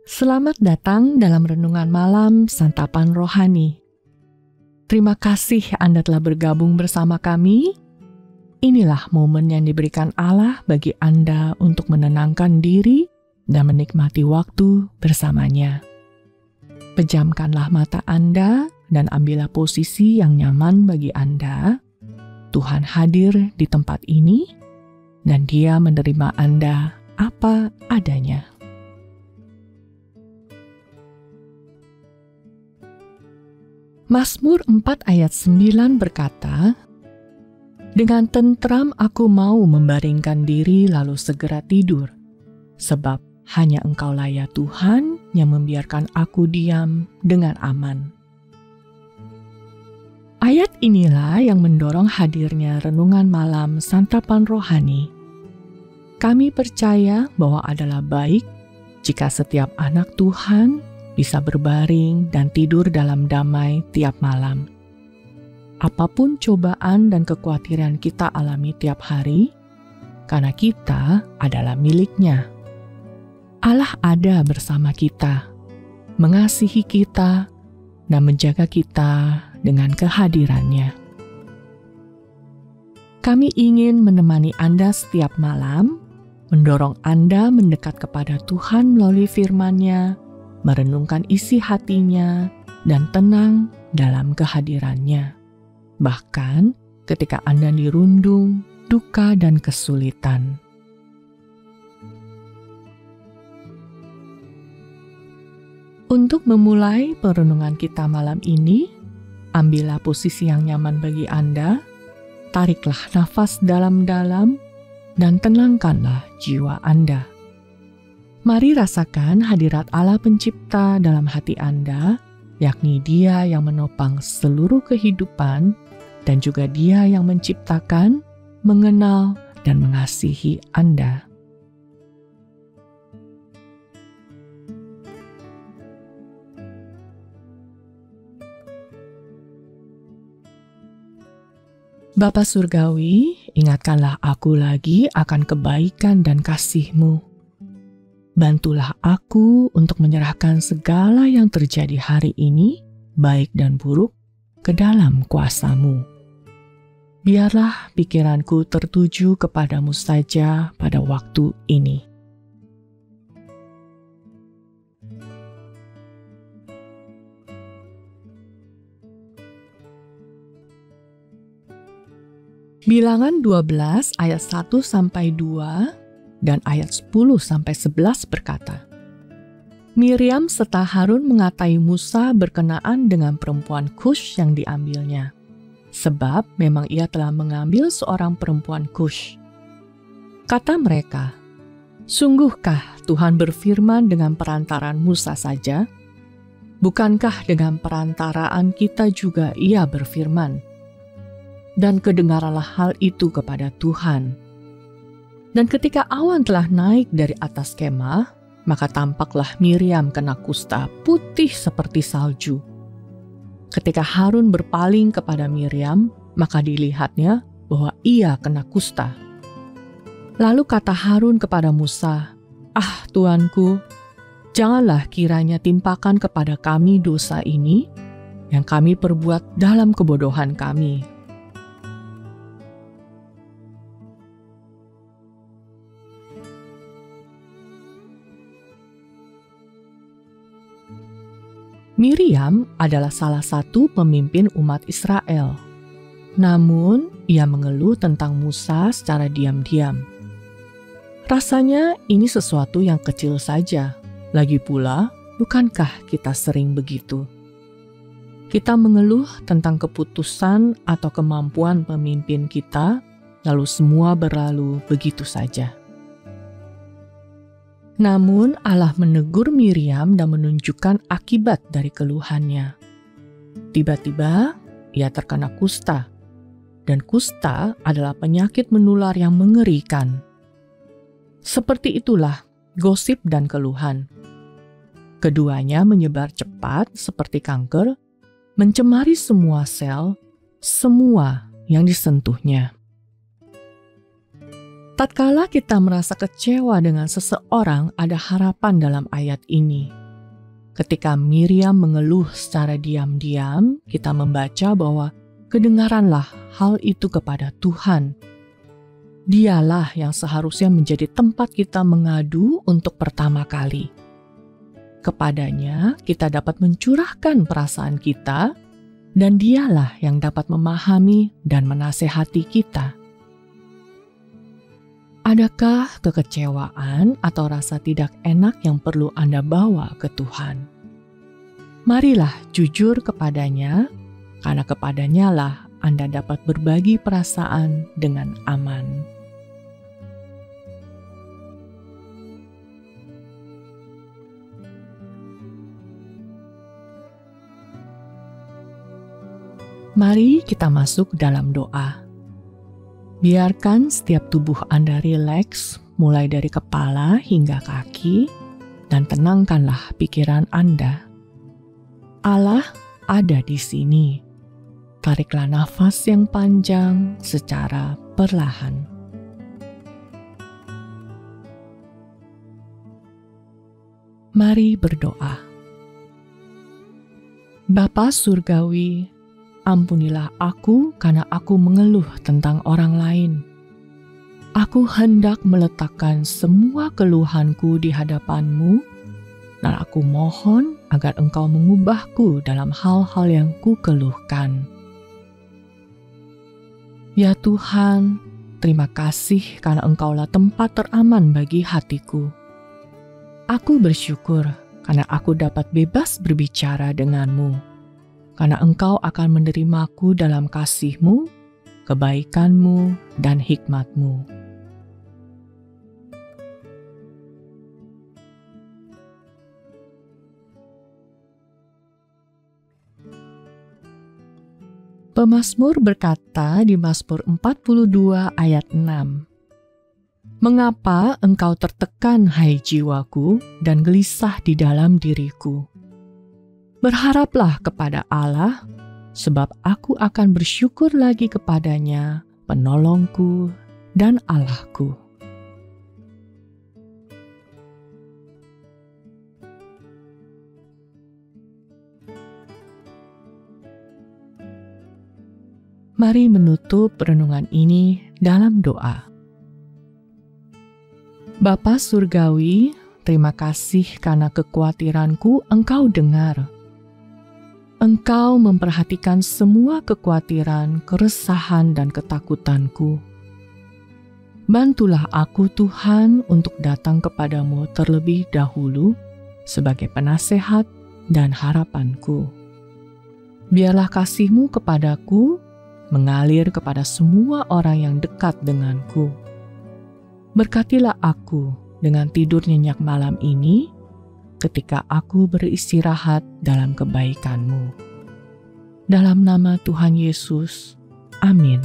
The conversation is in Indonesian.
Selamat datang dalam renungan malam Santapan Rohani. Terima kasih Anda telah bergabung bersama kami. Inilah momen yang diberikan Allah bagi Anda untuk menenangkan diri dan menikmati waktu bersamanya. Pejamkanlah mata Anda dan ambillah posisi yang nyaman bagi Anda. Tuhan hadir di tempat ini dan Dia menerima Anda apa adanya. Mazmur 4 ayat 9 berkata, "Dengan tentram aku mau membaringkan diri lalu segera tidur, sebab hanya Engkaulah ya Tuhan yang membiarkan aku diam dengan aman." Ayat inilah yang mendorong hadirnya renungan malam Santapan Rohani. Kami percaya bahwa adalah baik jika setiap anak Tuhan bisa berbaring dan tidur dalam damai tiap malam. Apapun cobaan dan kekhawatiran kita alami tiap hari, karena kita adalah milik-Nya. Allah ada bersama kita, mengasihi kita, dan menjaga kita dengan kehadiran-Nya. Kami ingin menemani Anda setiap malam, mendorong Anda mendekat kepada Tuhan melalui firman-Nya, merenungkan isi hatinya, dan tenang dalam kehadirannya. Bahkan ketika Anda dirundung, duka, dan kesulitan. Untuk memulai perenungan kita malam ini, ambillah posisi yang nyaman bagi Anda, tariklah nafas dalam-dalam, dan tenangkanlah jiwa Anda. Mari rasakan hadirat Allah Pencipta dalam hati Anda, yakni Dia yang menopang seluruh kehidupan dan juga Dia yang menciptakan, mengenal, dan mengasihi Anda. Bapa Surgawi, ingatkanlah aku lagi akan kebaikan dan kasih-Mu. Bantulah aku untuk menyerahkan segala yang terjadi hari ini, baik dan buruk, ke dalam kuasa-Mu. Biarlah pikiranku tertuju kepadamu saja pada waktu ini. Bilangan 12 ayat 1-2 dan ayat 10-11 berkata, Miriam serta Harun mengatai Musa berkenaan dengan perempuan Kush yang diambilnya, sebab memang ia telah mengambil seorang perempuan Kush. Kata mereka, "Sungguhkah Tuhan berfirman dengan perantaraan Musa saja? Bukankah dengan perantaraan kita juga ia berfirman? Dan kedengaranlah hal itu kepada Tuhan." Dan ketika awan telah naik dari atas kemah, maka tampaklah Miriam kena kusta putih seperti salju. Ketika Harun berpaling kepada Miriam, maka dilihatnya bahwa ia kena kusta. Lalu kata Harun kepada Musa, "Ah, Tuanku, janganlah kiranya timpakan kepada kami dosa ini yang kami perbuat dalam kebodohan kami." Miriam adalah salah satu pemimpin umat Israel. Namun, ia mengeluh tentang Musa secara diam-diam. Rasanya ini sesuatu yang kecil saja. Lagi pula, bukankah kita sering begitu? Kita mengeluh tentang keputusan atau kemampuan pemimpin kita, lalu semua berlalu begitu saja. Namun Allah menegur Miriam dan menunjukkan akibat dari keluhannya. Tiba-tiba ia terkena kusta, dan kusta adalah penyakit menular yang mengerikan. Seperti itulah gosip dan keluhan. Keduanya menyebar cepat seperti kanker, mencemari semua sel, semua yang disentuhnya. Tatkala kita merasa kecewa dengan seseorang, ada harapan dalam ayat ini. Ketika Miriam mengeluh secara diam-diam, kita membaca bahwa kedengaranlah hal itu kepada Tuhan. Dialah yang seharusnya menjadi tempat kita mengadu untuk pertama kali. Kepadanya kita dapat mencurahkan perasaan kita, dan dialah yang dapat memahami dan menasehati kita. Adakah kekecewaan atau rasa tidak enak yang perlu Anda bawa ke Tuhan? Marilah jujur kepadanya, karena kepadanya lah Anda dapat berbagi perasaan dengan aman. Mari kita masuk dalam doa. Biarkan setiap tubuh Anda rileks, mulai dari kepala hingga kaki, dan tenangkanlah pikiran Anda. Allah ada di sini. Tariklah nafas yang panjang secara perlahan. Mari berdoa. Bapa Surgawi, ampunilah aku karena aku mengeluh tentang orang lain. Aku hendak meletakkan semua keluhanku di hadapan-Mu, dan aku mohon agar Engkau mengubahku dalam hal-hal yang kukeluhkan. Ya Tuhan, terima kasih karena Engkaulah tempat teraman bagi hatiku. Aku bersyukur karena aku dapat bebas berbicara denganmu. Karena Engkau akan menerimaku dalam kasih-Mu, kebaikan-Mu, dan hikmat-Mu. Pemazmur berkata di Mazmur 42 ayat 6, "Mengapa engkau tertekan, hai jiwaku, dan gelisah di dalam diriku? Berharaplah kepada Allah, sebab aku akan bersyukur lagi kepadanya, penolongku dan Allahku." Mari menutup renungan ini dalam doa. Bapa Surgawi, terima kasih karena kekhawatiranku Engkau dengar. Engkau memperhatikan semua kekhawatiran, keresahan, dan ketakutanku. Bantulah aku Tuhan untuk datang kepadamu terlebih dahulu sebagai penasehat dan harapanku. Biarlah kasih-Mu kepadaku mengalir kepada semua orang yang dekat denganku. Berkatilah aku dengan tidur nyenyak malam ini, ketika aku beristirahat dalam kebaikan-Mu. Dalam nama Tuhan Yesus, amin.